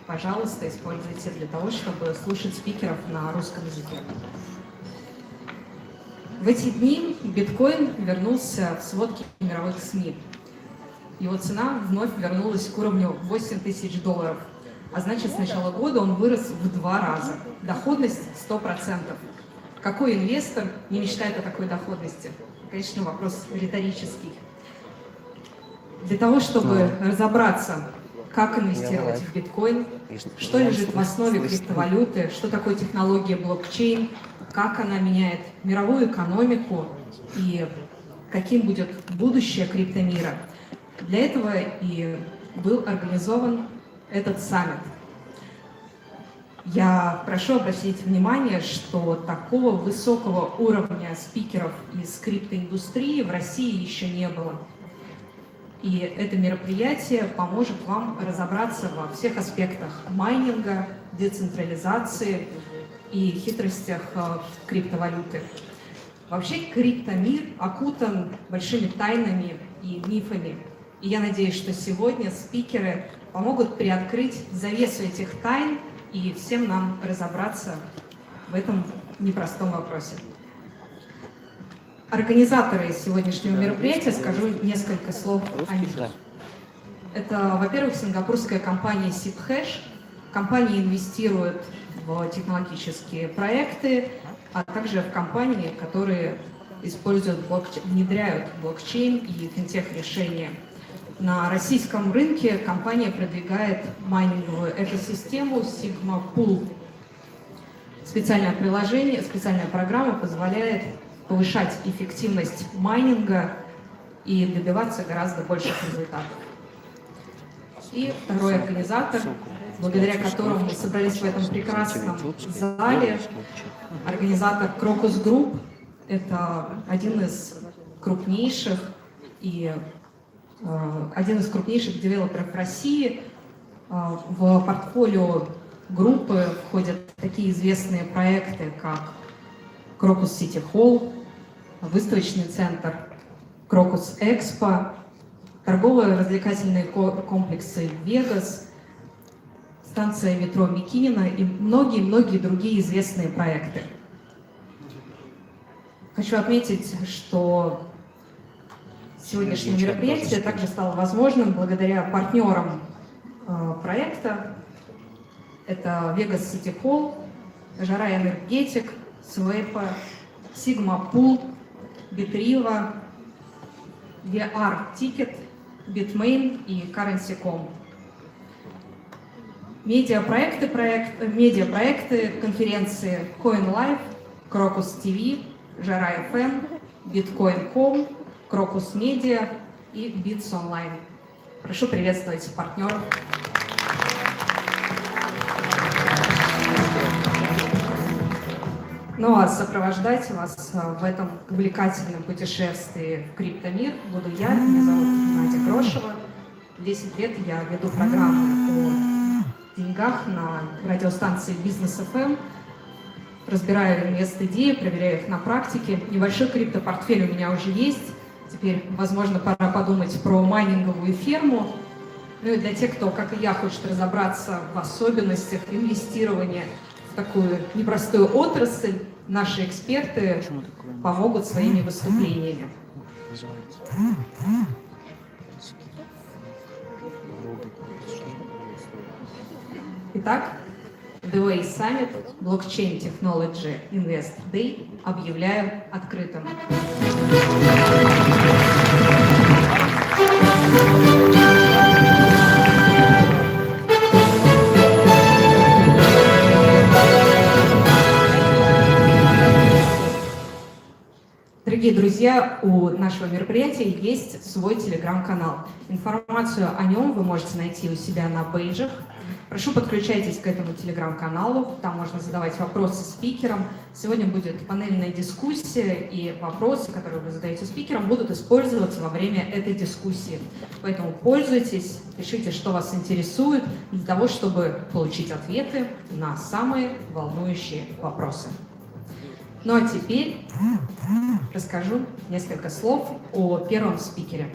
пожалуйста, используйте для того, чтобы слушать спикеров на русском языке. В эти дни биткоин вернулся в сводки мировых СМИ. Его цена вновь вернулась к уровню $8000, а значит, с начала года он вырос в 2 раза. Доходность 100%. Какой инвестор не мечтает о такой доходности? Конечно, вопрос риторический. Для того, чтобы разобраться, как инвестировать в биткоин, что лежит в основе криптовалюты, что такое технология блокчейн, как она меняет мировую экономику и каким будет будущее криптомира. Для этого и был организован этот саммит. Я прошу обратить внимание, что такого высокого уровня спикеров из криптоиндустрии в России еще не было. И это мероприятие поможет вам разобраться во всех аспектах майнинга, децентрализации и хитростях криптовалюты. Вообще криптомир окутан большими тайнами и мифами. И я надеюсь, что сегодня спикеры помогут приоткрыть завесу этих тайн и всем нам разобраться в этом непростом вопросе. Организаторы сегодняшнего мероприятия, скажу несколько слов о них. Это, во-первых, сингапурская компания SipHash. Компания инвестирует в технологические проекты, а также в компании, которые используют внедряют блокчейн и финтех-решения. На российском рынке компания продвигает майнинговую экосистему Sigma Pool. Специальное приложение, специальная программа позволяет повышать эффективность майнинга и добиваться гораздо больших результатов. И второй организатор, благодаря которому мы собрались в этом прекрасном зале, организатор Crocus Group, это один из крупнейших девелоперов России. В портфолио группы входят такие известные проекты, как Crocus City Hall, выставочный центр Crocus Expo, торгово-развлекательные комплексы Вегас, станция метро Микинина и многие-многие другие известные проекты. Хочу отметить, что сегодняшнее мероприятие также стало возможным благодаря партнерам проекта. Это Vegas City Hall, Жара Энергетик, Свейпа, Sigma Pool, Битрива, VR Ticket, Bitmain и Currency.com. Медиапроекты, конференции CoinLife, Crocus TV, Жара FM, Bitcoin.com, Crocus Media и Bits Online. Прошу приветствовать партнеров. Ну а сопровождать вас в этом увлекательном путешествии в криптомир буду я. Меня зовут Надя Грошева. 10 лет я веду программы о деньгах на радиостанции Бизнес FM. Разбираю инвест-идеи, проверяю их на практике. Небольшой криптопортфель у меня уже есть. Теперь, возможно, пора подумать про майнинговую ферму. Ну и для тех, кто, как и я, хочет разобраться в особенностях инвестирования в такую непростую отрасль, наши эксперты помогут своими выступлениями. Итак, The Way Summit Blockchain Technology Invest Day объявляю открытым. Дорогие друзья, у нашего мероприятия есть свой телеграм-канал. Информацию о нем вы можете найти у себя на пейджах. Прошу, подключайтесь к этому телеграм-каналу, там можно задавать вопросы спикерам. Сегодня будет панельная дискуссия, и вопросы, которые вы задаете спикерам, будут использоваться во время этой дискуссии. Поэтому пользуйтесь, пишите, что вас интересует, для того, чтобы получить ответы на самые волнующие вопросы. Ну а теперь расскажу несколько слов о первом спикере.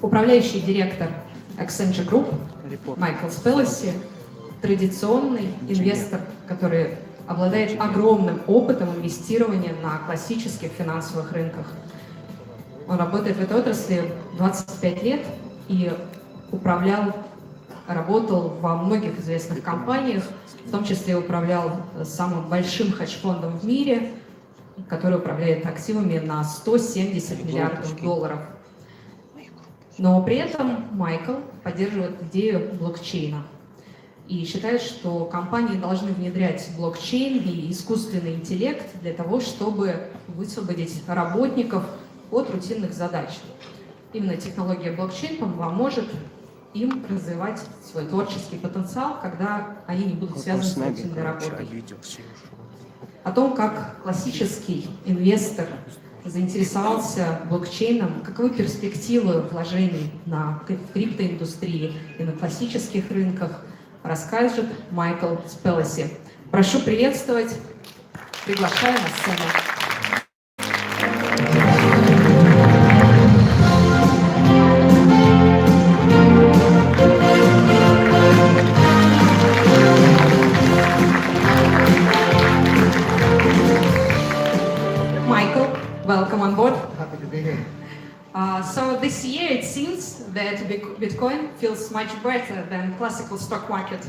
Управляющий директор Accenture Group Майкл Спелласи традиционный инвестор, который обладает огромным опытом инвестирования на классических финансовых рынках. Он работает в этой отрасли 25 лет и работал во многих известных компаниях, в том числе управлял самым большим хедж-фондом в мире, который управляет активами на 170 миллиардов долларов. Но при этом Майкл поддерживает идею блокчейна и считает, что компании должны внедрять блокчейн и искусственный интеллект для того, чтобы высвободить работников от рутинных задач. Именно технология блокчейн поможет им развивать свой творческий потенциал, когда они не будут связаны с рутинной работой. О том, как классический инвестор заинтересовался блокчейном, каковы перспективы вложений в криптоиндустрии и на классических рынках, расскажет Майкл Спелласи. Прошу приветствовать, приглашаю на сцену. Welcome on board. Happy to be here. So this year it seems that Bitcoin feels much better than classical stock market.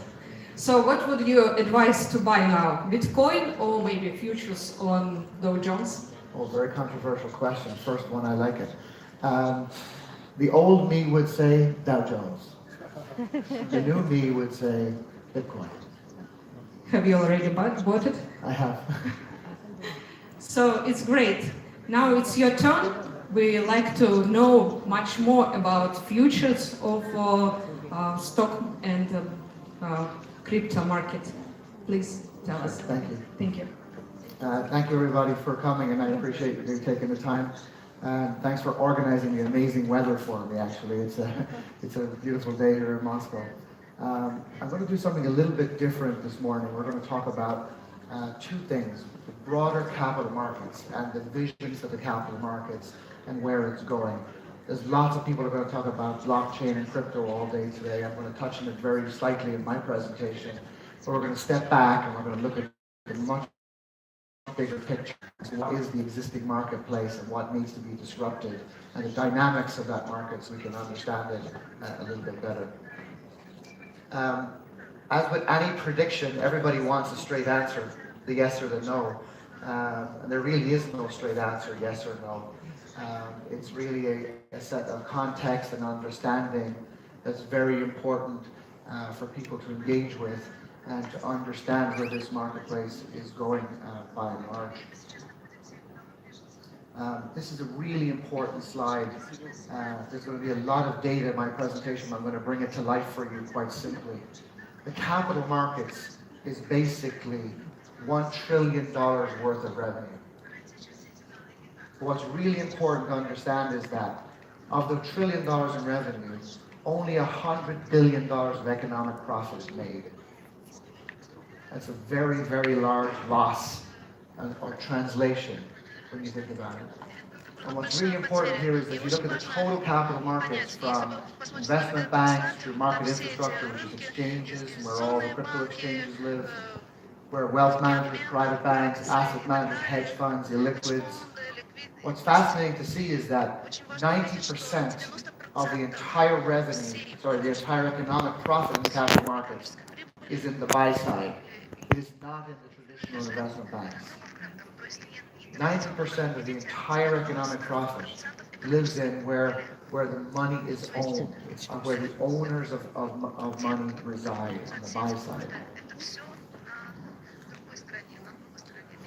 So what would you advise to buy now? Bitcoin or maybe futures on Dow Jones? Oh, very controversial question. First one, I like it. The old me would say Dow Jones. The new me would say Bitcoin. Have you already bought it? I have. So it's great. Now it's your turn. We like to know much more about futures of stock and crypto market. Please tell us. Thank you. Thank you. Thank you everybody for coming, and I appreciate you taking the time. Thanks for organizing the amazing weather for me, actually. It's a beautiful day here in Moscow. I'm going to do something a little bit different this morning. We're going to talk about two things: the broader capital markets and the visions of the capital markets and where it's going. There's lots of people who are going to talk about blockchain and crypto all day today. I'm going to touch on it very slightly in my presentation, but we're going to step back and we're going to look at the much bigger picture. So what is the existing marketplace and what needs to be disrupted, and the dynamics of that market, so we can understand it a little bit better. As with any prediction, everybody wants a straight answer, the yes or the no. And there really is no straight answer, yes or no. It's really a set of context and understanding that's very important for people to engage with and to understand where this marketplace is going by and large. This is a really important slide. There's going to be a lot of data in my presentation, but I'm going to bring it to life for you quite simply. The capital markets is basically $1 trillion worth of revenue. What's really important to understand is that of the $1 trillion in revenue, only $100 billion of economic profit is made. That's a very, very large loss or translation when you think about it. And what's really important here is that if you look at the total capital markets, from investment banks to market infrastructure, which is exchanges, where all the crypto exchanges live, where wealth managers, private banks, asset managers, hedge funds, illiquids. What's fascinating to see is that 90% of the entire revenue, the entire economic profit in the capital markets is in the buy side. It is not in the traditional investment banks. 90% of the entire economic profit lives in where the money is owned, where the owners of money reside on the buy side.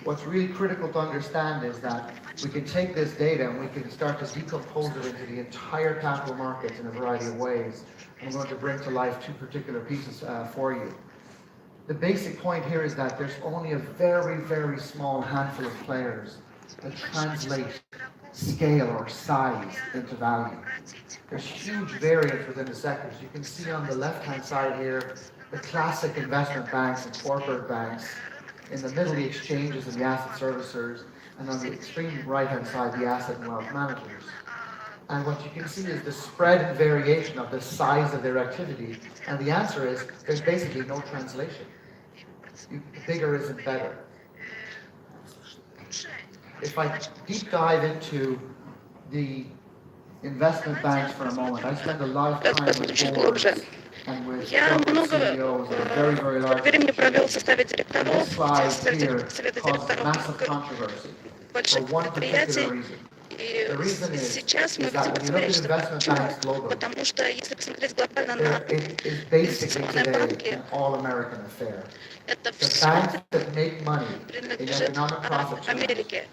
What's really critical to understand is that we can take this data and we can start to decompose it into the entire capital markets in a variety of ways. I'm going to bring to life two particular pieces for you. The basic point here is that there's only a very, very small handful of players that translate scale or size into value. There's huge variance within the sectors. You can see on the left-hand side here the classic investment banks and corporate banks. In the middle, the exchanges and the asset servicers, and on the extreme right-hand side, the asset and wealth managers. And what you can see is the spread and variation of the size of their activity. And the answer is there's basically no translation. Bigger isn't better. If I deep dive into the investment banks for a moment, I spend a lot of time with boards and with corporate CEOs of very, very large institutions. And this slide here causes massive controversy for one particular reason. The reason is that when you look at investment banks globally, it is basically today an all-American affair. The banks that make money in economic profit terms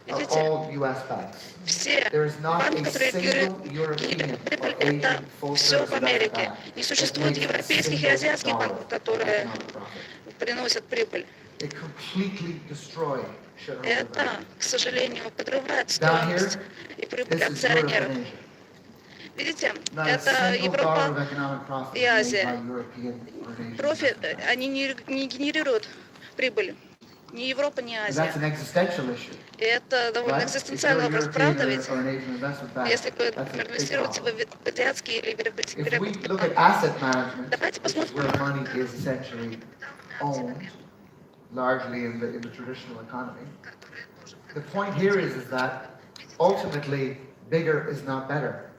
are all U.S. banks. There is not a single European or Asian full-service investment bank that makes a single dollar in economic profit. It completely destroys shareholder value. к сожалению, подрывает Down here, стоимость и прибыль this is Europe акционеров. and Asia. Видите, Not a это single dollar of Европа economic profit и is made Азия. by European or Asian Профит, investment banks. они не генерируют прибыль. Ни Европа, ни And Азия. that's an existential issue. И это довольно Right? If you're экзистенциальный вопрос, European правда or, ведь? or an Asian investment bank, Если вы that's a big инвестируете problem. в азиатские или If we европейские look at asset management, Давайте which is посмотрим. where money is essentially owned, largely in the traditional economy, the point here is that ultimately bigger is not better.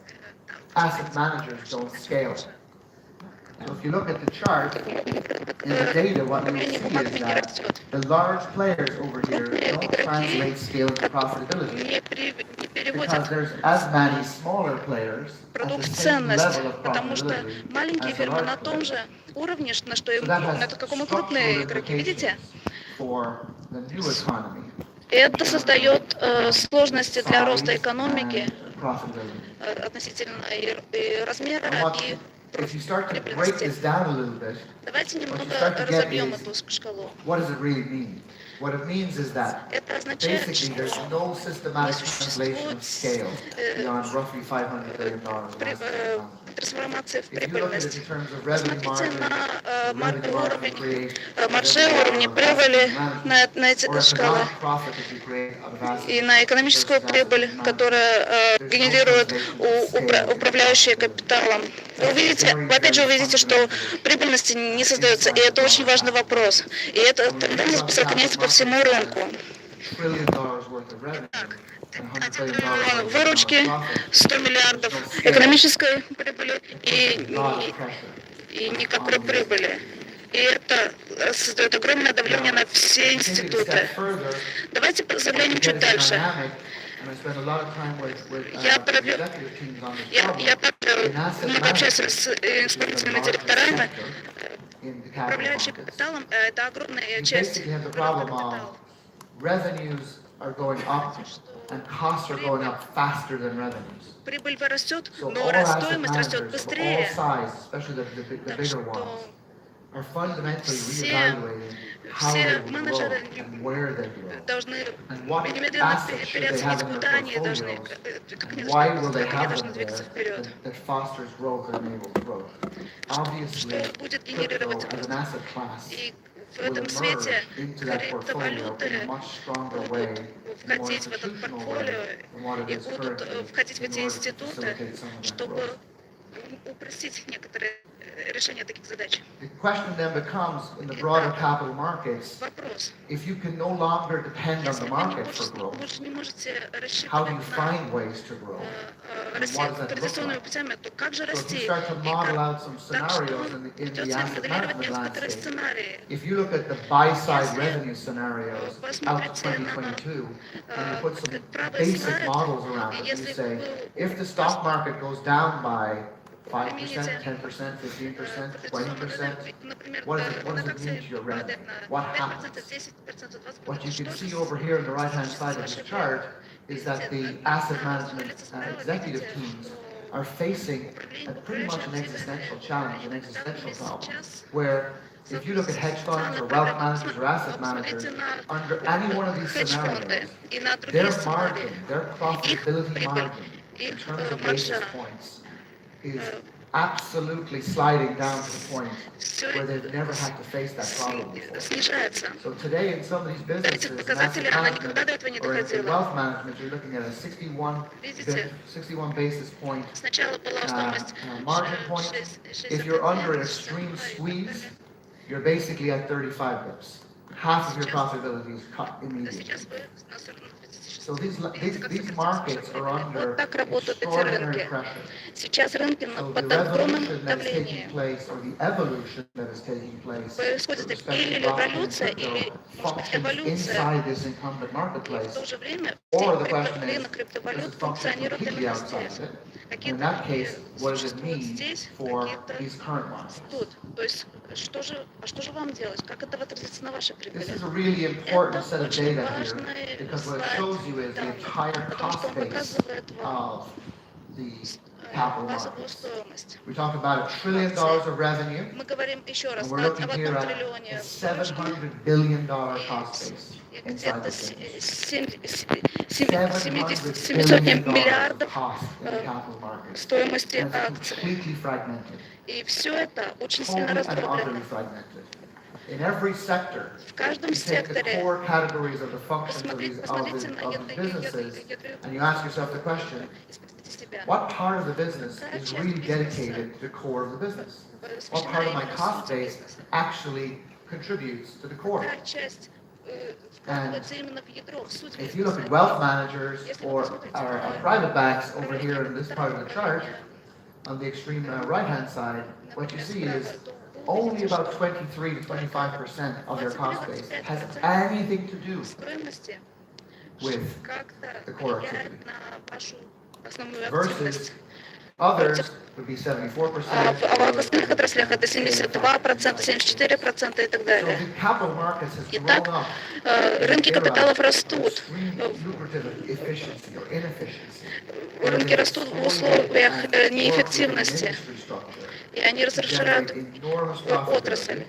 Asset managers don't scale. So if you look at the chart, in the data, what you see is that the large players over here don't translate scale to profitability не because переводят there's as many smaller players at the продукт в same ценность, level of потому что profitability маленькие as the фирмы на large том players. же уровне, на что и So that на has каком и structural крупные игроки, видите? implications for the new economy. Это создает сложности для роста экономики And profitability. относительно и размера, And what, и if you start to break this down a little bit, Давайте what you немного start to get разобьем is, эту шкалу. what does it really mean? What it means is that Это означает, basically что there's no systematic не translation of scale beyond roughly $500 billion in asset management. трансформации в If you look at it прибыльность. in terms of revenue Посмотрите margin, на revenue margin уровень creation, маржи, уровни прибыли на эти or шкалы economic profit that you create out of assets и на экономическую versus asset прибыль, management. которая генерирует управляющие капиталом. Вы увидите, вы опять же увидите, что прибыльности не создается, и это очень важный вопрос. И это тенденция распространяется по всему рынку. $1 trillion worth of revenue and $100 billion worth of Выручки, economic profit. 100 миллиардов экономической прибыли и никакой прибыли. И это создает огромное давление на все институты. Давайте заглянем чуть дальше. Я много общаюсь с исполнительными директорами, управляющим капиталом, это огромная часть рынка капитала. Revenues are going up and costs are going up faster than revenues. Прибыль растет, So но all asset стоимость растет managers of all быстрее. size, especially the bigger ones, are fundamentally reevaluating how they Все will grow менеджеры and where they grow. должны And what немедленно assets should they have переоценить, in their куда они должны, portfolios, как они and why will должны, they как они have должны them there двигаться вперед. that fosters growth and enables growth. Obviously, Что будет crypto генерировать as an asset class и в will этом emerge свете into that portfolio криптовалюты in a much stronger way, будут in a more входить в этот institutional портфолио way than what it и is будут currently входить в in эти order to институты, facilitate some of that чтобы growth. упростить некоторые решения таких задач. The question then becomes, in the broader capital markets, Вопрос. if you can no longer depend on Если the вы market for growth, больше не можете how do you рассчитывать на find ways to grow? And what does that look традиционными like? путями, то как же So if you расти? start to И model как? out some Так что scenarios in the придется asset моделировать management некоторые landscape, сценарии. if you look at the buy-side Если revenue scenarios out to посмотрите на 2022, and you put some правый basic слайд, models around it, you если say, вы if the stock market goes down by 5%, примените 10%, 15%, традиционную 20%, модель, например, what does как it mean to your revenue? падает на What 5%, happens? 10%, 20%. What you Что can же see over here on the right-hand с side of this вашей chart is that the asset management делится справа, executive видите, teams что are facing pretty much an existential challenge, an existential problem, where if you look at hedge funds or wealth managers or asset managers, under any one of these scenarios, и на their другие сценарии. margin, their profitability прибыль, margin in их terms of маржа basis points is absolutely sliding down to the point Все where they've never had to face that problem before. снижается. So today in some of these Эти businesses, in показатели, asset она никогда до этого не management or in доходила. wealth management, you're looking at a 61 Видите? 61 basis point Сначала была стоимость margin point. If you're under an extreme squeeze, you're basically at 35 bips. Half of your profitability is cut immediately. Сейчас вы на 40. So these markets are under Вот так работают эти extraordinary рынки. pressure. Сейчас рынки So the под огромным revolution that is taking давлением. place, or the evolution that is taking place, Происходит with respect или to blockchain and революция, crypto, или, может быть, functions эволюция. inside this incumbent И в marketplace, то же время or the question рынок is, does криптовалют it function функционирует completely именно outside здесь. of it? And in Какие-то that case, what does it существуют mean здесь, for какие-то these current markets? тут. То есть, что же вам делать? Как это отразится на вашей This прибыли? is a really important set of очень data here, важный because what it слайд shows you is the данных, entire потому что cost он base показывает вам of the capital базовую markets. стоимость. We talk about $1 trillion of revenue, Мы говорим еще раз and we're о looking одном here at триллионе a выручки $700 billion cost base и inside где-то this business. 700 $700 billion миллиардов cost in the capital markets. стоимости And it's акций. completely fragmented, И все это очень сильно totally and раздроблено. utterly fragmented. In every sector, В каждом you take the секторе core categories of the functions of these посмотрите на businesses, and you ask yourself the question, себя. what part of the business is really dedicated to the core of the business? What part of my cost base actually contributes to the core? Какая часть вкладывается именно в ядро, в суть If you look бизнеса. at wealth managers or private banks over here in this part of the chart, on the extreme right-hand side, what you see is only about 23 to 25% of their cost base has anything to do Стоимости with как-то the core влияет activity. на вашу основную Versus активность. others would be 74%. А в остальных отраслях это 72%, 74% и так So далее. the capital markets has Итак, grown up рынки капиталов растут. extreme lucrative efficiency or inefficiency. Рынки растут в условиях неэффективности, и они расширяют отрасль,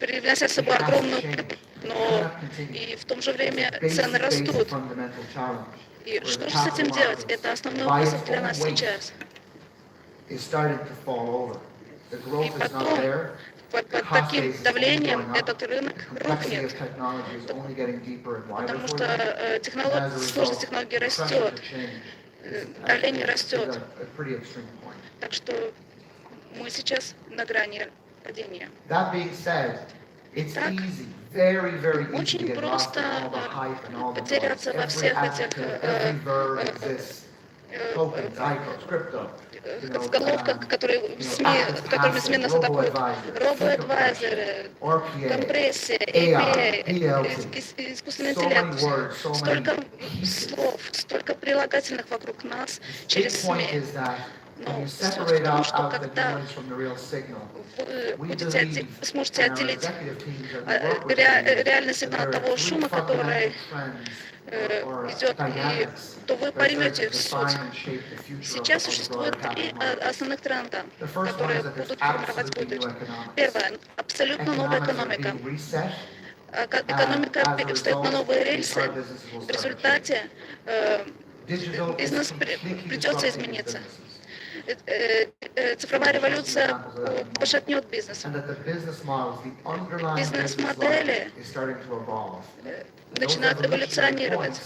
привнося с собой огромную прибыль. Но и в то же время цены растут. И что же с этим делать? Это основной вызов для нас сейчас. И потом, под таким давлением этот рынок рухнет, потому что сложность технологии растет, давление растет. Так что мы сейчас на грани падения. Так, очень просто потеряться во всех этих заголовках, которыми СМИ нас атакуют. Робо-адвайзеры, компрессия, API, искусственный интеллект. Столько слов, столько прилагательных вокруг нас через СМИ. Но суть в том, что когда вы сможете отделить реальный сигнал от того шума, который идет, то вы поймете суть. Сейчас существует три основных тренда, которые будут формировать будущее. Первое – абсолютно новая экономика. Экономика встает на новые рельсы. В результате бизнес придется измениться. Цифровая революция пошатнет бизнес. Бизнес-модели начинают эволюционировать.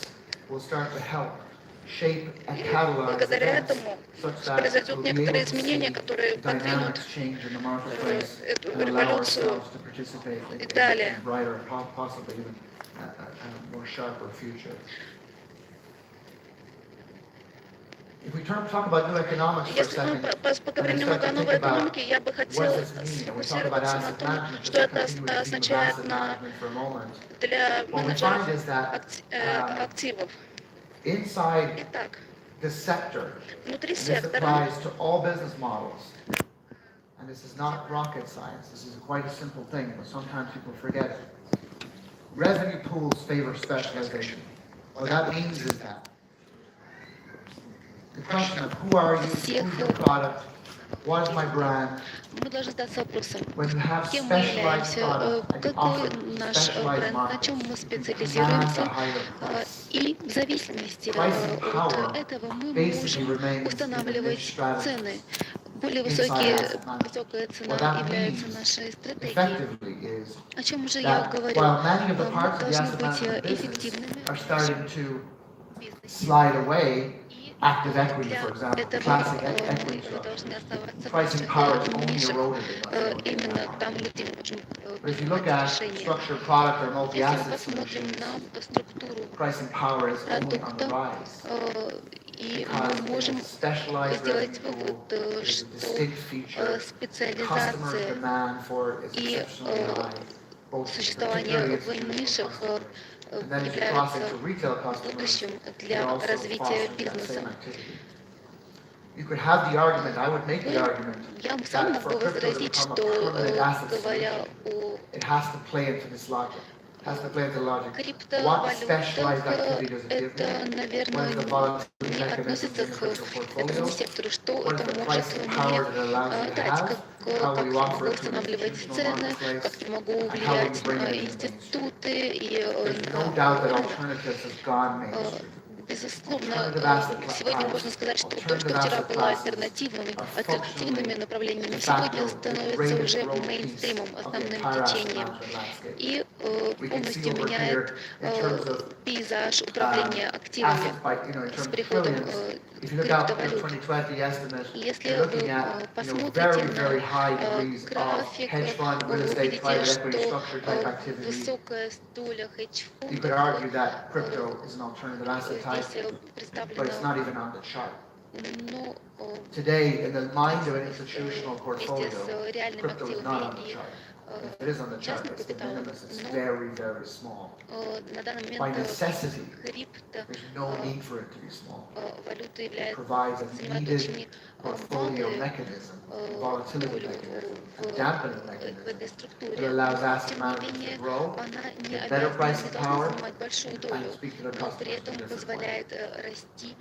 И благодаря этому произойдут некоторые изменения, которые подвинут эту революцию и далее. Если мы поговорим немного о новой экономике, я бы хотел сфокусироваться на том, что это означает для менеджеров активов. Итак, внутри сектора and this is not rocket science, this is quite a simple thing, but sometimes people forget it. Revenue pools favor specialization. What that means is that the question of who are you, who's your product, what is my brand, мы должны задаться вопросом, when you have кем мы specialized являемся, product and you какой offer наш specialized bренд, на markets, чем мы you command специализируемся, a higher price. И в зависимости Pricing power от этого мы basically можем remains in the устанавливать niche strategy цены. Более inside asset высокая management. цена What that является means нашей стратегией. effectively is О чем же я that говорю? while many of the Мы parts of the должны asset быть management business эффективными are в starting нашем to бизнесе. slide away, И active equity, для for example, этого classic мы equity должны structures, оставаться в pricing наших power is only нишах, eroded in именно that там, market. где мы можем But if you look принимать at решения. structured product or Если мы multi-asset посмотрим solutions, на структуру pricing power is only on the продукта, rise и because мы it можем is a specialized сделать revenue вывод, pool, it is a что distinct feature, customer специализация demand for it is и exceptionally high, both существование particularly в institutional нишах customers. And then as you cross являются into retail customers, будущим it для also развития fosters that бизнеса. same activity. You could have the argument, I would make the argument, Я сам that for могу crypto to возразить, become a что permanent asset говоря solution, о it has to play into this logic. It has to play into the logic. What криптовалютах, specialized activity does it give это, me? What is наверное, the volatility не mechanisms относится in the к crypto этому portfolio? сектору, что What is это the может pricing мне power that it allows you to дать, have? How как will you я offer могу it to an устанавливать institutional цены, marketplace? как я могу And how will you влиять bring на it into the mainstream? институты и There's на no doubt that рынок. alternatives have gone mainstream. Безусловно, Alternative asset сегодня можно classes, сказать, что то, alternative что вчера asset было classes альтернативными, are альтернативными functionally направлениями, de сегодня facto the становится greatest уже growth piece мейнстримом, of the основным entire asset течением. management landscape. И We can see полностью over меняет here in terms of пейзаж управления активами assets by, in с terms of приходом trillions. If you look out at the криптовалют. 2020 estimate, Если you're вы looking at посмотрите very, very на high degrees of график, hedge fund, вы real estate, увидите, private equity, что structured type activity. высокая доля You could хедж-фондов argue that crypto is an alternative asset type, здесь but it's not представлена. even on the chart. Но Today, in the mind of an institutional вместе portfolio, с реальными crypto is not on активами the и chart. If it is on the chart, частным it's de капиталом, minimis, it's но very, very small. на данный By момент necessity, крипто there's no need for it to be small. валюта It provides a занимает needed очень portfolio малую mechanism, volatility долю mechanism, a в dampening в mechanism этой that структуре. allows Но, asset тем не managers менее, to grow, она не get better обязана, pricing не должна power, занимать большую долю, and speak to their но при customers in a этом different way. позволяет расти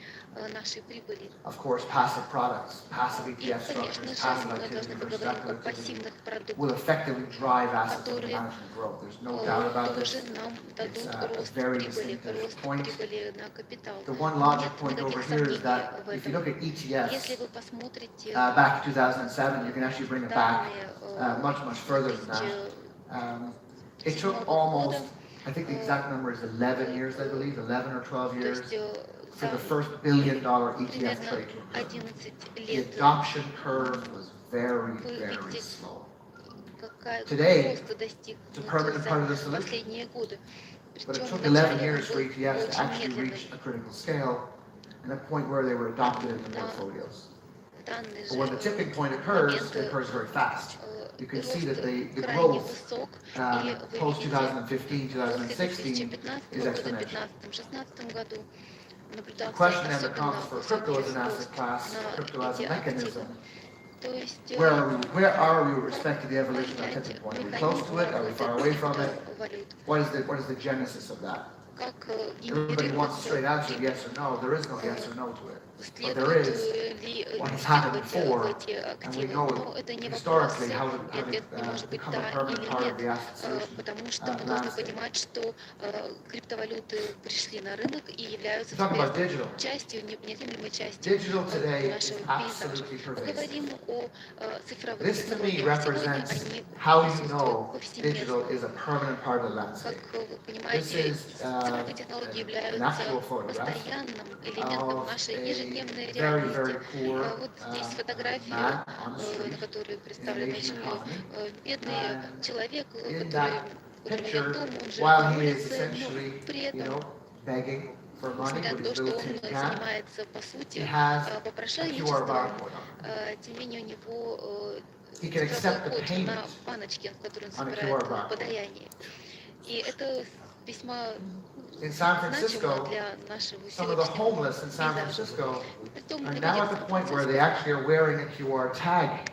нашей прибыли. Of course, passive products, passive И, ETF конечно structures, же, passive мы activity должны versus поговорить о active activity пассивных will продуктах, effectively drive assets under которые management growth. There's no doubt about this. тоже нам It's дадут a рост very прибыли, distinctive рост point. прибыли на капитал. The one logic Нет point over никаких here is сомнений that в if you этом. look at Если ETFs вы посмотрите back in 2007, you can actually bring it back данные much, much further than that. It took almost, I think the exact number is 11 years, I believe, 11 or 12 то years есть for the first $1 billion ETF примерно trade to occur. 11 The лет adoption curve was very, вы very видите, slow. какая Today, роста достиг it's a permanent part of the за solution. последние годы. But it Причем took 11 вначале years он for был ETFs to очень actually медленным. reach a critical scale and a point where they were adopted into portfolios. Данный But when the же tipping point occurs, момент it occurs very fast. You can see that the крайне growth высок, и вы post видите, 2015, после 2016 is 2015 года, exponential. 2015-2016 году The наблюдался question then особенно becomes for высокий crypto as an asset рост class, на crypto as эти a активы. mechanism, То есть where are we with respect to the evolution of that понять tipping point? Are we close to it? Are we far away from it? криптовалют, What is the genesis of that? как Everybody wants a straight answer, генерироваться, yes or no. There is no yes or no to it. But there следует is ли what has happened инвестировать в before, эти and we активы. know Но это не вопрос, historically how и ответ не может быть become a да permanent или part of нет, the asset solution потому что мы должны landscape. понимать, что криптовалюты пришли на рынок и являются Talk about теперь digital. частью, неотъемлемой частью Digital today is нашего пейзажа. absolutely pervasive. Поговорим о цифровых This to me технологиях. Сегодня represents они how you присутствуют know digital повсеместно. is a permanent part of the Как landscape. вы This понимаете, is цифровые технологии an являются actual photograph постоянным элементом of нашей a ежедневной very, реальности. very poor Вот здесь фотография, man on the на street которой in an представлен Asian очень economy. бедный человек, In который that у него нет picture, дома, он живет while на he is улице, essentially, но при этом, begging for money, несмотря with на то, his что little он tin can, занимается, по he сути, has a QR попрошайничеством, barcode on it. тем не менее у него He can accept the цифровой код на payment баночке, в которой он on a собирает QR barcode. подаяние. И это весьма In San значимо Francisco, для нашего some of the сегодняшнего homeless in San пейзажа. Francisco Притом are люди now at в the point where they actually are wearing a QR tag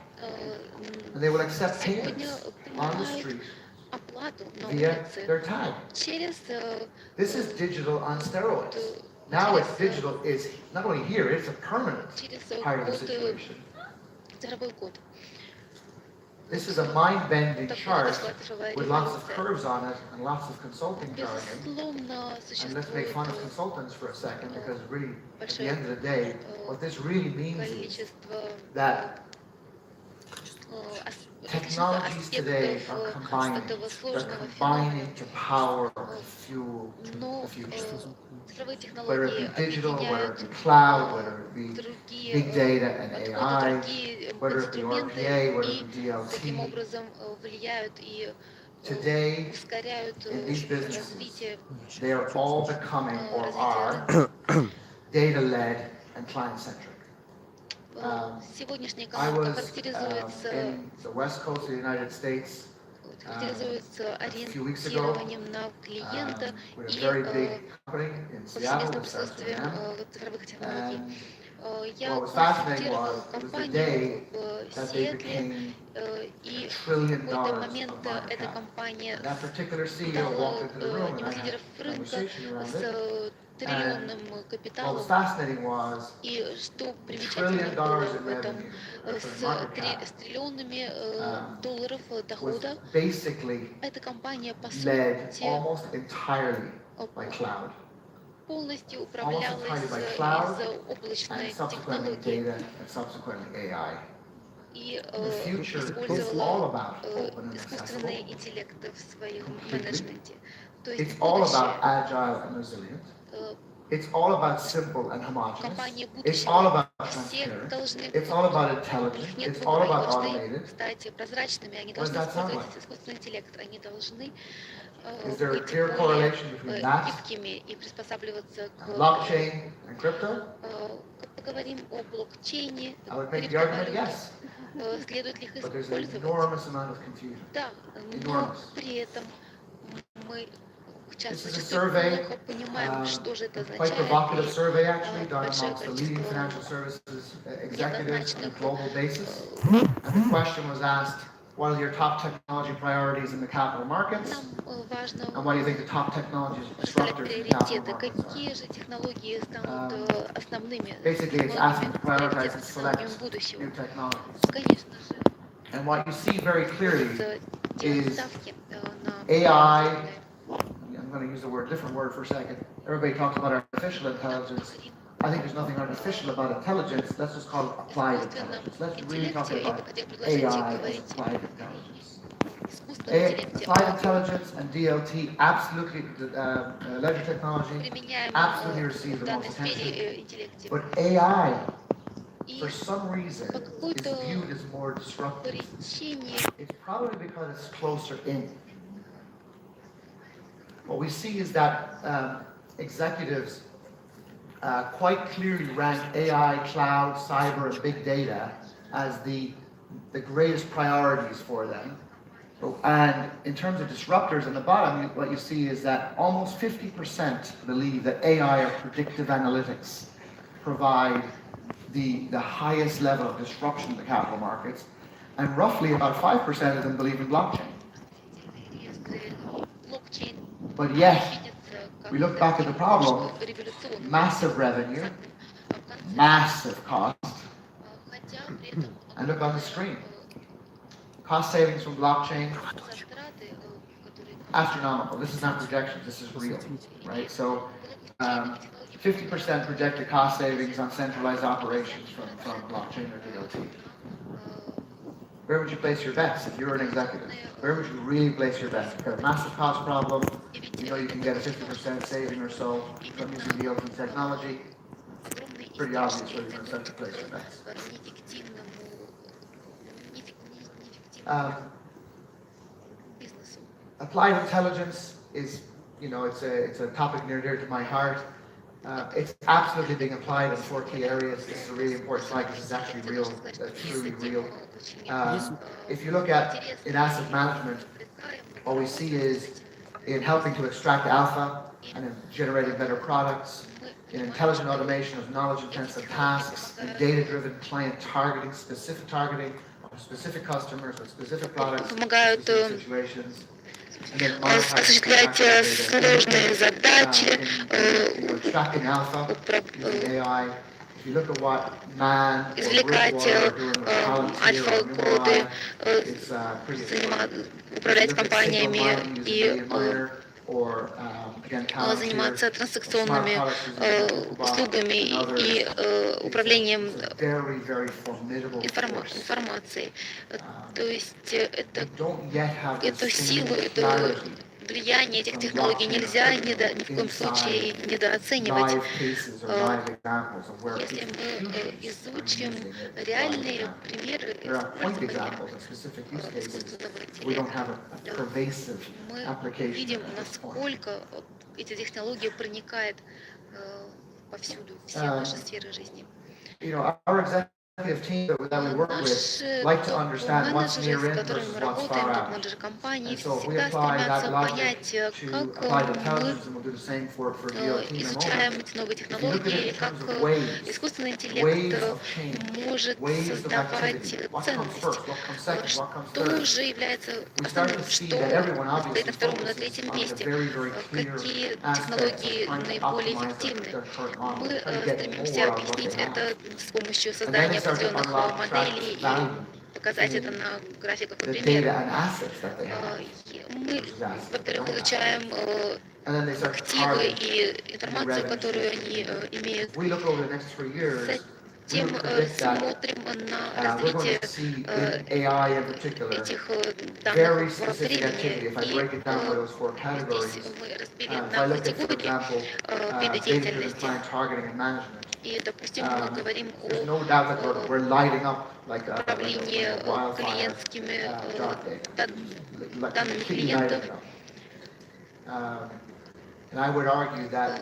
and they will accept сегодня payments on the принимают street оплату на via улице their tag. через This is digital on steroids. Now it's digital is not only here, it's a permanent через part of the код, situation. цифровой код. This is a mind-bending Такое chart такая цифровая with lots of революция. curves on it and lots of consulting jargon. Безусловно, And let's make fun of существует consultants for a second, because really, at the большое end of the day, what this really means is количество that technologies today аспектов are combining. этого They're сложного combining феномена. to power and fuel Но the future. цифровые Whether it технологии be digital, whether объединяют it be cloud, whether it be другие big data and подходы, AI, другие whether it be инструменты RPA, whether и it be таким DLT. образом влияют и Today, ускоряют in these businesses, развитие they are all becoming or развитие are рынка. data-led and client-centric. Сегодняшняя I экономика was характеризуется in the west coast of the United States a few weeks ago ориентированием на клиента with a и very big company in Seattle повсеместным that starts with присутствием an M. цифровых технологий. And Я what was fascinating консультировал was it was the компанию day в that they Сиэтле, became и $1 в trillion какой-то of момент market эта cap. компания And that particular CEO стала walked into the room and одним I из had лидеров a рынка conversation around it. с триллионным What was капиталом. fascinating was И что $1 примечательно trillion было in в этом, revenue, с market cap, триллионами долларов was дохода, basically эта компания по led сути almost entirely by cloud. полностью Almost управлялась entirely by cloud из облачной and subsequently технологии data and subsequently AI. и The future is all использовала about open and искусственный accessible. интеллект в своем Completely. менеджменте. То It's есть all about будущее, agile and resilient. It's all about simple and homogeneous. компании It's all будущего about все transparent. должны, It's all about у них intelligent. нет It's all выбора, они about должны automated. стать прозрачными, они What does должны that sound использовать like? искусственный интеллект, они должны Is there a быть clear более correlation between that гибкими и приспосабливаться к blockchain and crypto? поговорим о блокчейне, I would make the argument криптовалютах. yes. Следует ли их But there's an использовать? enormous amount of confusion. Да, но Enormous. при этом мы This is a часто survey, плохо понимаем, что же это quite provocative означает. survey actually, done Большое amongst the leading количество financial services executives on a неоднозначных global basis. And the question was asked, what are your top technology priorities in the capital markets? Нам важно And what do you think the top technology расставлять disruptors in capital приоритеты. markets are? Какие же технологии станут основными Basically, it's asking to prioritize and технологиями select будущего? new technologies. Конечно же, And what you see very clearly делать is ставки на AI. I'm going to use a different word for a second. Everybody talks about artificial intelligence. I think there's nothing artificial about intelligence. Let's just call it applied intelligence. Let's really talk about AI as applied intelligence. Applied intelligence and DLT absolutely, ledger technology absolutely receive the most attention. But AI, for some reason, is viewed as more disruptive. It's probably because it's closer in. What we see is that executives quite clearly rank AI, cloud, cyber, and big data as the greatest priorities for them. And in terms of disruptors, in the bottom, what you see is that almost 50% believe that AI or predictive analytics provide the highest level of disruption in the capital markets, and roughly about 5% of them believe in blockchain. But yet, we look back at the problem, massive revenue, massive cost, and look on the screen. Cost savings from blockchain, astronomical. This is not projections, this is real, right? So 50% projected cost savings on centralized operations from blockchain or DLT. Where would you place your bets if you were an executive? Where would you really place your bets? You've got a massive cost problem. You know you can get a 50% saving or so from using DLT technology. Pretty obvious where you're going to start to place your bets. Applied intelligence is, it's a topic near and dear to my heart. It's absolutely being applied in 4 key areas. This is a really important slide because it's actually real, truly real. If you look at in asset management, what we see is in helping to extract alpha and in generating better products, in intelligent automation of knowledge-intensive tasks, in data-driven client targeting, specific targeting of specific customers with specific products, specific situations. Осуществлять сложные задачи, извлекать альфа-коды, управлять компаниями и заниматься транзакционными услугами и управлением информацией. То есть эту силу, это влияние этих технологий нельзя ни в коем случае недооценивать. Если мы изучим реальные примеры использования искусственного интеллекта, мы видим, насколько эти технологии проникают повсюду, в все наши сферы жизни. Наши менеджеры, с которыми мы работаем, менеджеры компании, всегда стремятся понять, как мы изучаем эти новые технологии, как искусственный интеллект может создавать ценность, что же является основным, что стоит на втором, на третьем месте, какие технологии наиболее эффективны. Мы стремимся объяснить это с помощью создания определенных моделей и показать это на графиках и примерах. Мы, во-первых, изучаем активы и информацию, которую они имеют. Затем смотрим на развитие этих данных во времени. И здесь мы разбили на категории виды деятельности. И, допустим, мы говорим о управлении клиентскими данными клиентов. And I would argue that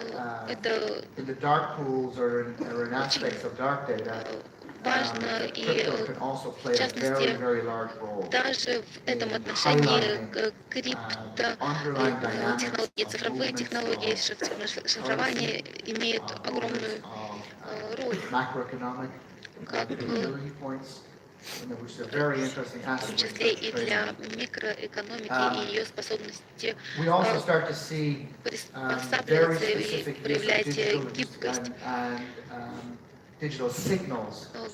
in the dark pools or in aspects of dark data, crypto can also play a very, very large role. Даже в этом отношении криптотехнологии, цифровые технологии, шифрование имеют огромную роль. Как в том числе и для микроэкономики и ее способности приспосабливаться и проявлять гибкость.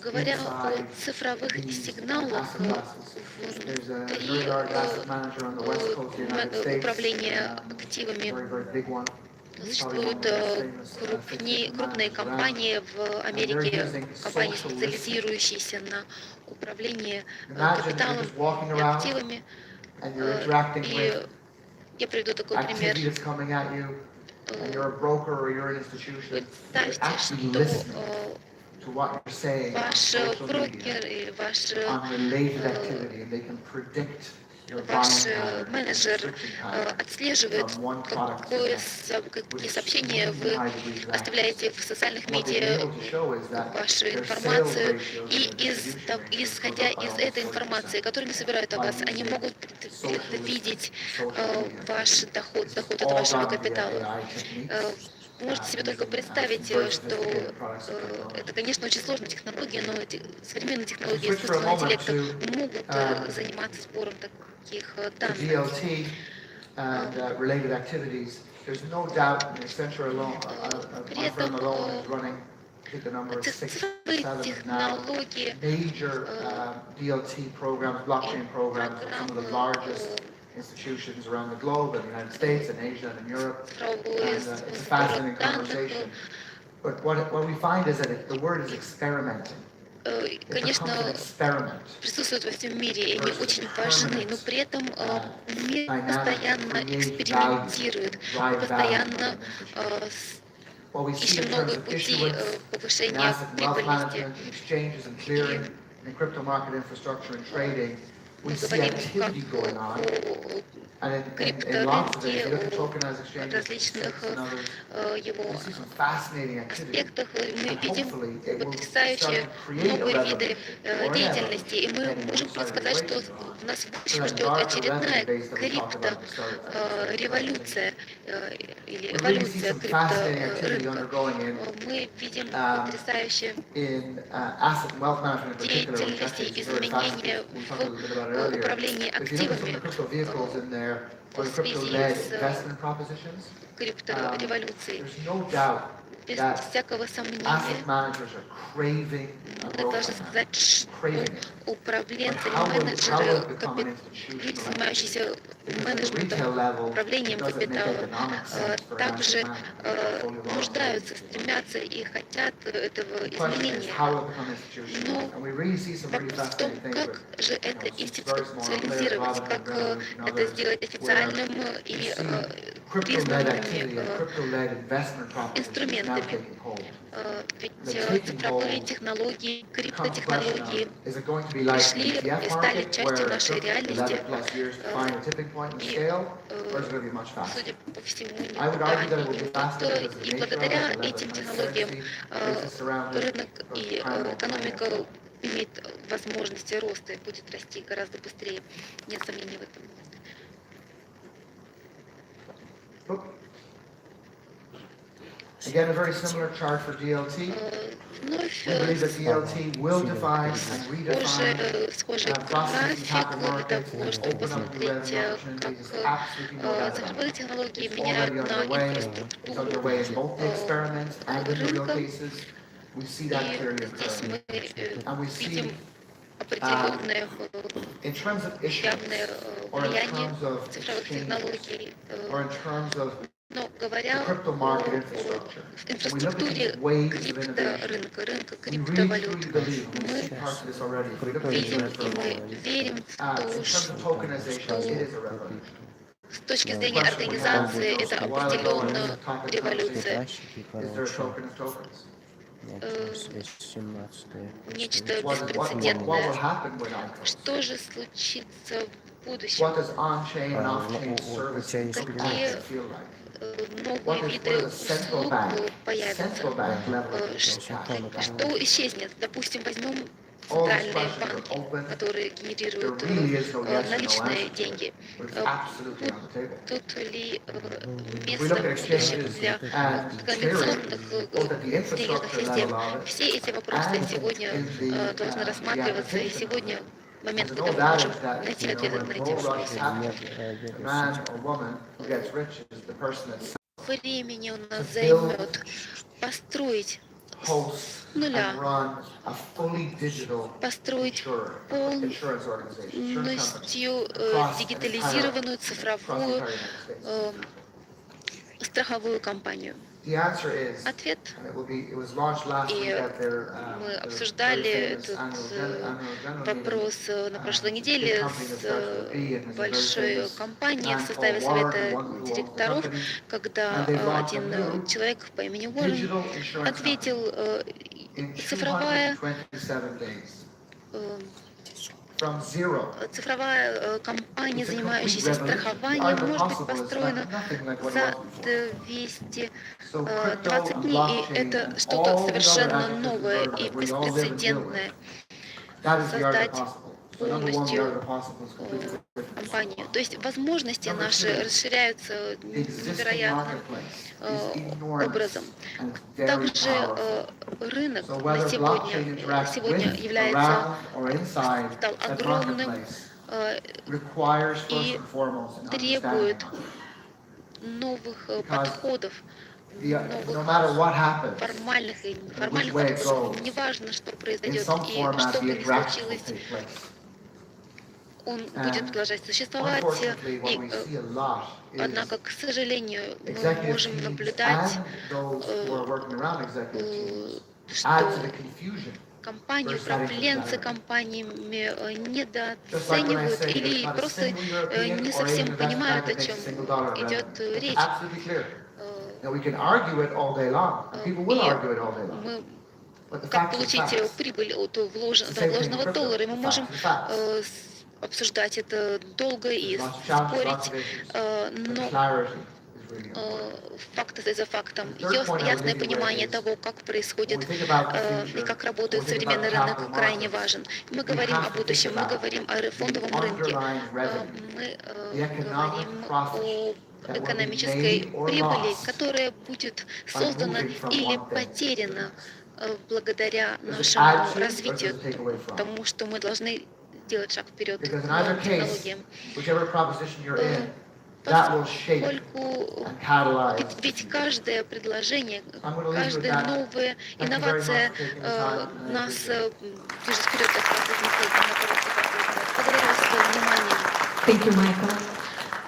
Говоря о цифровых сигналах внутри управления активами, существуют крупные компании в Америке, компании, специализирующиеся на управлении капиталом и активами. И я приведу такой пример. Представьте, что ваш брокер или ваш менеджер отслеживает, какие сообщения вы оставляете в социальных медиа, вашу информацию, и исходя из этой информации, которую они собирают о вас, они могут видеть ваш доход от вашего капитала. Можете себе только представить, что это, конечно, очень сложная технология, но современные технологии искусственного интеллекта могут заниматься сбором таких данных. При этом цифровые технологии, institutions around the globe, in the United States, and Asia, and in Europe, and it's a fascinating conversation. But what we find is that the word is experimenting. Конечно, присутствуют во всем мире, и они очень важны, но при этом мир постоянно экспериментирует, мы постоянно ищем новые пути повышения прибыльности. Мы говорим как о крипторынке, о различных его аспектах. Мы видим потрясающие новые виды деятельности, и мы можем предсказать, что нас в будущем ждет очередная криптореволюция или эволюция крипторынка. Мы видим потрясающие деятельности, изменения в управлении активами в связи с криптореволюцией. без that всякого сомнения. asset managers are craving a Мы growth должны finance, сказать, что craving it. управленцы, But how will менеджеры, it become an люди, institutional занимающиеся Because at the менеджментом, retail level, управлением it doesn't make капитала, economic sense for an asset также manager to be portfolio law нуждаются, trading. стремятся и хотят этого The question is изменения. how it will become institutional. Но And we really see some really вопрос в том, fascinating things как with же это some very small players, институциализировать, Robinhood, как Revolut, and это others, сделать where официальным you и see crypto-led признанными activity and crypto-led investment propositions now инструментами. taking hold. Ведь The taking цифровые hold технологии, becomes a question криптотехнологии of, is it going to be like the пришли ETF и стали market, частью where it нашей took реальности, 11 plus years to find a tipping point and и, scale, or is it going to be much faster? судя по всему, I would никуда argue that it will не be уйдет. faster because of the И nature of благодаря it, the level этим of технологиям transparency that exists around it, рынок because и time will экономика time. имеет возможности роста и будет расти гораздо быстрее. Нет сомнений в этом. Again, a very similar chart for DLT. Вновь We believe that DLT will define and redefine схожий processes in график capital для markets того, and чтобы open up new посмотреть, revenue как opportunities. There's absolutely no doubt about цифровые it. технологии It's меняют already на underway. It's инфраструктуру underway in both the experiments and in the real рынка. cases. We see that И clearly здесь occurring. мы And we see, видим определенное in terms of явное issuance, or in влияние terms of цифровых exchanges, технологий. or in terms of Но the говоря crypto market infrastructure, в when we look at инфраструктуре these waves of innovation, рынка we really криптовалют, truly believe, and we мы see parts of this already, if we look at the видим US for и a мы moment, верим в то, in terms of tokenization, it is a revolution. с точки The зрения question we have, организации, you know, это a while ago, I определенно was talking to революция. is there a token of tokens? Нечто What will беспрецедентное. happen with icons? Что же случится в What будущем? does on-chain and off-chain services look like Какие and feel like? новые виды услуг появятся? Central bank level Что исчезнет? Допустим, возьмем All these центральные questions are банки, open. которые There генерируют really is no yes or no наличные answer to деньги. it, but it's absolutely on the table. Тут ли We место look at будущем exchanges для and конвенционных clearing, both at the денежных infrastructure систем? level of it Все эти вопросы and сегодня in the должны рассматриваться, и application. сегодня момент, There's когда no мы doubt можем is that, найти you know, ответы when на the эти gold rush вопросы. happens, the man or woman who gets rich is the person that's Времени у нас to build, займет построить host, с нуля, and run a fully digital построить insurance organization, insurance company полностью across дигитализированную across the цифровую entire United States. страховую компанию. The answer is, Ответ, and it was launched last week и at their мы very обсуждали famous этот annual general meeting. вопрос на прошлой It's a big неделе company that starts with a B and с has a very большой famous компанией в man составе called Warren, совета who owns the директоров, company. когда And they've launched a один new человек по имени Уоррен digital insurance ответил, company in цифровая 227 days. From zero. Цифровая компания, It's a занимающаяся complete revolution. страхованием, The art of может быть possible is построена nothing like what it за was before. 220 дней, и это что-то совершенно новое и беспрецедентное. Создать полностью компанию. То есть возможности наши расширяются невероятным образом. Также рынок на сегодня является, стал огромным и требует новых подходов, новых формальных и неформальных подходов. Неважно, что произойдет и что бы ни случилось, он будет продолжать существовать, однако, к сожалению, мы можем наблюдать, что компании, управленцы компаниями недооценивают или просто не совсем понимают, о чем идет речь. Мы как получить прибыль от вложенного доллара, и мы можем обсуждать это долго и спорить, но факт за фактом. Ясное понимание того, как происходит и как работает современный рынок, крайне важен. Мы говорим о будущем, мы говорим о фондовом рынке, мы говорим о экономической прибыли, которая будет создана или потеряна благодаря нашему развитию, потому что мы должны делать шаг вперед к новым технологиям. that will shape поскольку and catalyze. ведь каждое предложение, I'm going to leave you with каждая that. новая Thank you very much инновация for taking the time, and I нас appreciate it. движет вперед. Благодарю вас за внимание. Thank you, Michael.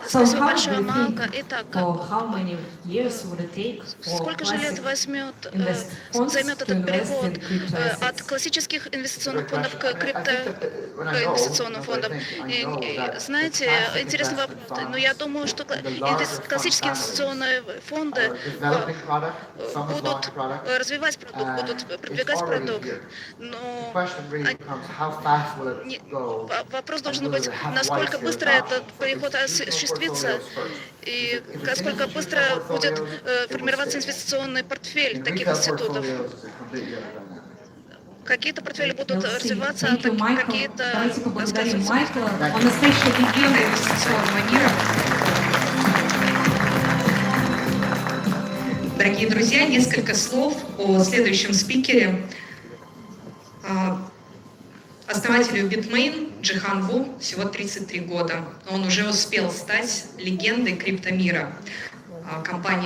So Спасибо how do большое, you Малка. think, Итак, for how many years would it take for сколько же лет classic займет to этот invest переход in crypto от assets? классических инвестиционных Great фондов question. к I think that when I know, криптоинвестиционным I фондам? know that Знаете, the интересный classic вопрос, investment но я funds думаю, что and the larger fund классические families инвестиционные фонды are developing product, some have будут launched product, развивать продукт, будут and it's продвигать already продукт, here. The но question really becomes how fast will it go, вопрос and должен will быть, it have насколько widespread быстро adoption этот for переход institutional осуществится, portfolios first. и If it's in насколько быстро institutional будет portfolios, it will формироваться stick. инвестиционный портфель In таких retail институтов. portfolios, it's a completely other dynamic. Какие-то портфели будут We'll see. развиваться, Thank you, Michael. какие-то Давайте поблагодарим отказываться. Майкла. Он настоящая легенда инвестиционного мира. Дорогие друзья, несколько слов о следующем спикере. Основателю Bitmain Джихан Ву всего 33 года. Он уже успел стать легендой криптомира. Компания